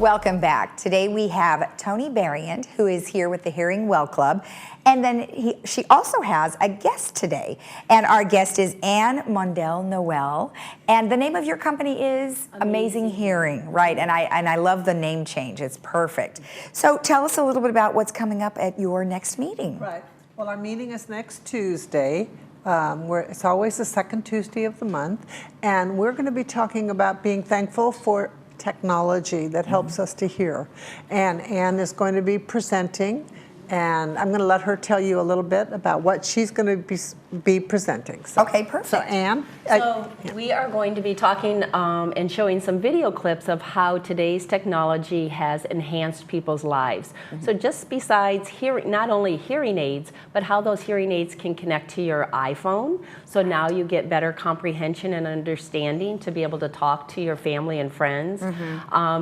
Welcome back. Today we have Tony Berrient, who is here with the Hearing Well Club, and then she also has a guest today, and our guest is Anne Mondell Noel, and the name of your company is Amazing Hearing, right? And I love the name change. It's perfect. So tell us a little bit about what's coming up at your next meeting. Right. Well, our meeting is next Tuesday. It's always the second Tuesday of the month, and we're going to be talking about being thankful for technology that helps us to hear. And Anne is going to be presenting, and I'm going to let her tell you a little bit about what she's going to be presenting. So, okay, perfect. So Anne? We are going to be talking and showing some video clips of how today's technology has enhanced people's lives. So just besides hearing, not only hearing aids, but how those hearing aids can connect to your iPhone. So now you get better comprehension and understanding to be able to talk to your family and friends.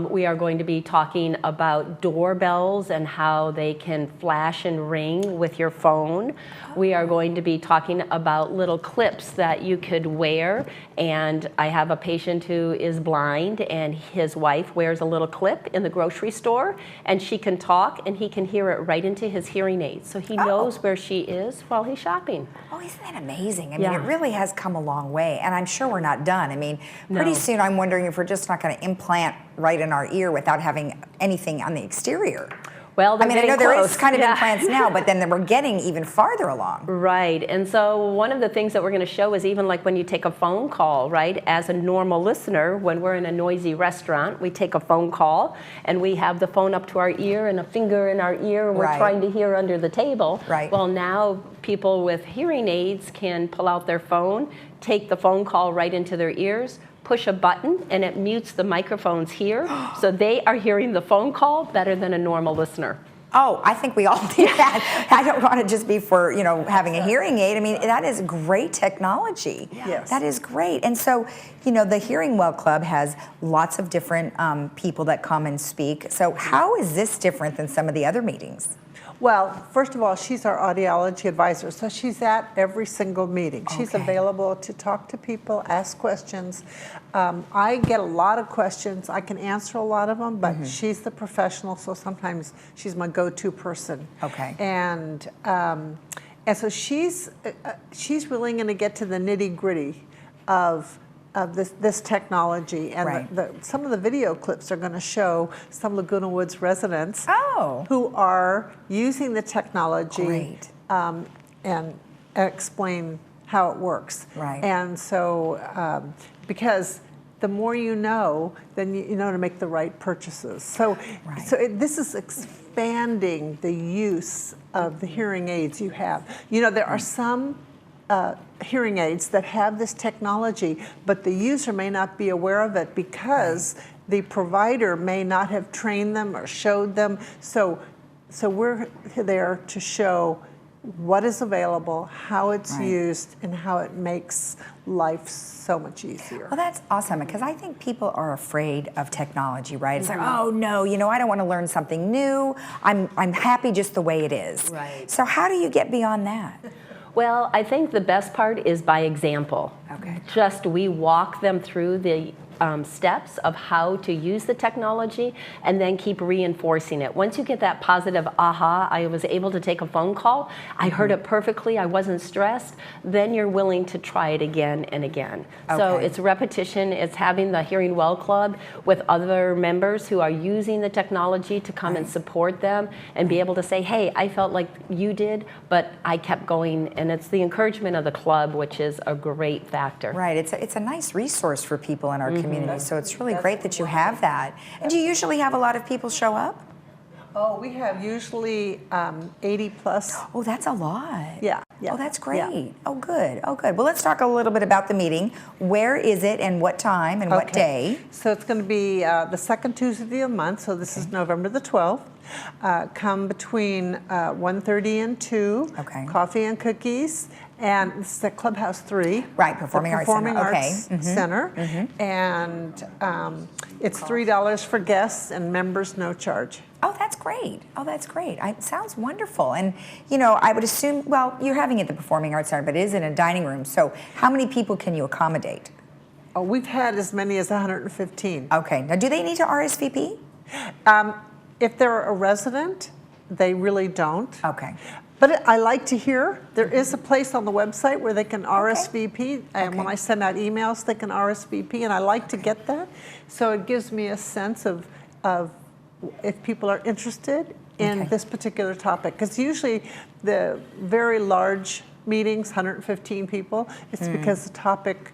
We are going to be talking about doorbells and how they can flash and ring with your phone. We are going to be talking about little clips that you could wear, and I have a patient who is blind, and his wife wears a little clip in the grocery store, and she can talk and he can hear it right into his hearing aid, so he knows where she is while he's shopping. Oh, isn't that amazing? I mean, it really has come a long way, and I'm sure we're not done. I mean, pretty soon I'm wondering if we're just not going to implant right in our ear without having anything on the exterior. Well, I mean, I know there is kind of implants now, but then we're getting even farther along. Right, and so one of the things that we're going to show is even like when you take a phone call, right? As a normal listener, when we're in a noisy restaurant, we take a phone call and we have the phone up to our ear and a finger in our ear, and we're trying to hear under the table. Right. Well, now people with hearing aids can pull out their phone, take the phone call right into their ears, push a button, and it mutes the microphones here, so they are hearing the phone call better than a normal listener. Oh, I think we all need that. I don't want to just be for, you know, having a hearing aid. I mean, that is great technology. Yes. That is great. And so, you know, the Hearing Well Club has lots of different people that come and speak. So how is this different than some of the other meetings? Well, first of all, she's our audiology advisor, so she's at every single meeting. She's available to talk to people, ask questions. I get a lot of questions. I can answer a lot of them, but she's the professional, so sometimes she's my go-to person. Okay. And so she's really going to get to the nitty-gritty of this technology, and some of the video clips are going to show some Laguna Woods residents who are using the technology and explain how it works. Right. And so, because the more you know, then you know to make the right purchases. So, this is expanding the use of the hearing aids you have. You know, there are some hearing aids that have this technology, but the user may not be aware of it because the provider may not have trained them or showed them. So we're there to show what is available, how it's used, and how it makes life so much easier. Well, that's awesome, because I think people are afraid of technology, right? It's like, oh no, you know, I don't want to learn something new. I'm happy just the way it is. Right. So how do you get beyond that? Well, I think the best part is by example. Okay. Just we walk them through the steps of how to use the technology and then keep reinforcing it. Once you get that positive aha, I was able to take a phone call, I heard it perfectly, I wasn't stressed, then you're willing to try it again and again. So it's repetition, it's having the Hearing Well Club with other members who are using the technology to come and support them and be able to say, hey, I felt like you did, but I kept going, and it's the encouragement of the club, which is a great factor. Right, it's a nice resource for people in our community. So it's really great that you have that. And do you usually have a lot of people show up? Oh, we have usually 80 plus. Oh, that's a lot. Yeah. Oh, that's great. Yeah. Oh, good. Oh, good. Well, let's talk a little bit about the meeting. Where is it and what time and what day? So it's going to be the second Tuesday of the month. So this is November the 12th. Come between 1:30 and 2. Okay. Coffee and cookies. And this is at Clubhouse 3. Right, Performing Arts Center. And it's $3 for guests and members, no charge. Oh, that's great. Oh, that's great. It sounds wonderful. And, you know, I would assume, well, you're having it at the Performing Arts Center, but it is in a dining room. So how many people can you accommodate? Oh, we've had as many as 115. Okay. Now, do they need to RSVP? If they're a resident, they really don't. Okay. But I like to hear. There is a place on the website where they can RSVP, and when I send out emails, they can RSVP, and I like to get that. So it gives me a sense of if people are interested in this particular topic. Because usually the very large meetings, 115 people, it's because the topic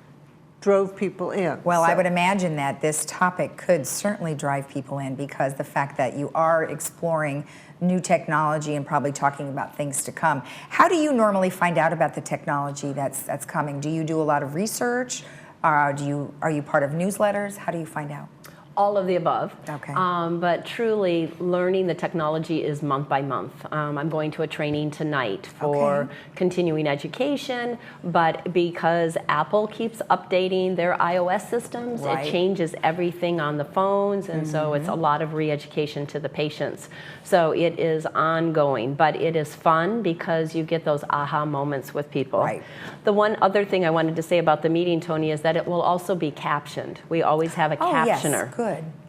drove people in. Well, I would imagine that this topic could certainly drive people in, because the fact that you are exploring new technology and probably talking about things to come. How do you normally find out about the technology that's coming? Do you do a lot of research? Are you part of newsletters? How do you find out? All of the above. Okay. But truly, learning the technology is month by month. I'm going to a training tonight for continuing education, but because Apple keeps updating their iOS systems, it changes everything on the phones, and so it's a lot of re-education to the patients. So it is ongoing, but it is fun because you get those aha moments with people. Right. The one other thing I wanted to say about the meeting, Tony, is that it will also be captioned. We always have a captioner. Yes, good.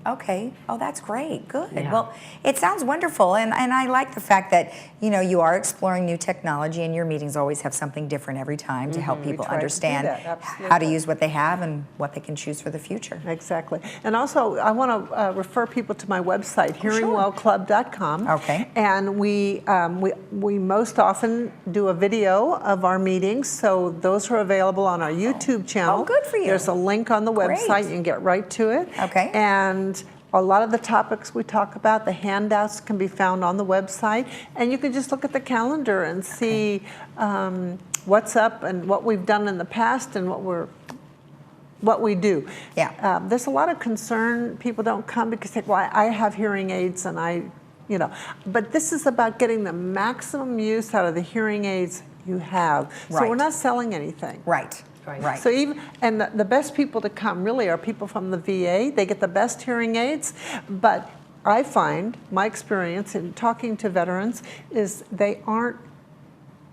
Okay. Oh, that's great. Good. Yeah. Well, it sounds wonderful, and I like the fact that you are exploring new technology, and your meetings always have something different every time to help people understand how to use what they have and what they can choose for the future. Exactly. And also, I want to refer people to my website, hearingwellclub.com. Okay. And we most often do a video of our meetings, so those are available on our YouTube channel. Oh, good for you. There's a link on the website. Great. You can get right to it. Okay. And a lot of the topics we talk about, the handouts can be found on the website, and you can just look at the calendar and see what's up and what we've done in the past and what we do. Yeah. There's a lot of concern. People don't come because they say, well, I have hearing aids and but this is about getting the maximum use out of the hearing aids you have. So Right. we're not selling anything. Right. Right. So the best people to come really are people from the VA. They get the best hearing aids, but I find my experience in talking to veterans is they aren't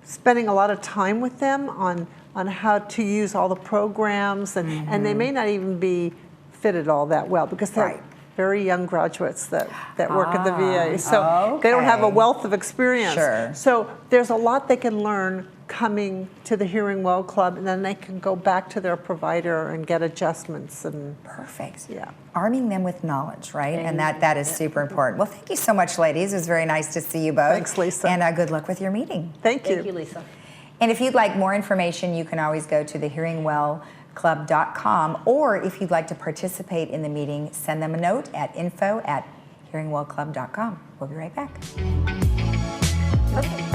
spending a lot of time with them on how to use all the programs, and they may not even be fitted all that well because they're very young graduates that work at the VA. So they don't have a wealth of experience. Sure. So there's a lot they can learn coming to the Hearing Well Club, and then they can go back to their provider and get adjustments. And Perfect. Yeah. Arming them with knowledge, right? And that is super important. Well, thank you so much, ladies. It was very nice to see you both. Thanks, Lisa. And good luck with your meeting. Thank you. Thank you, Lisa. And if you'd like more information, you can always go to thehearingwellclub.com, or if you'd like to participate in the meeting, send them a note at info@hearingwellclub.com. We'll be right back. Perfect.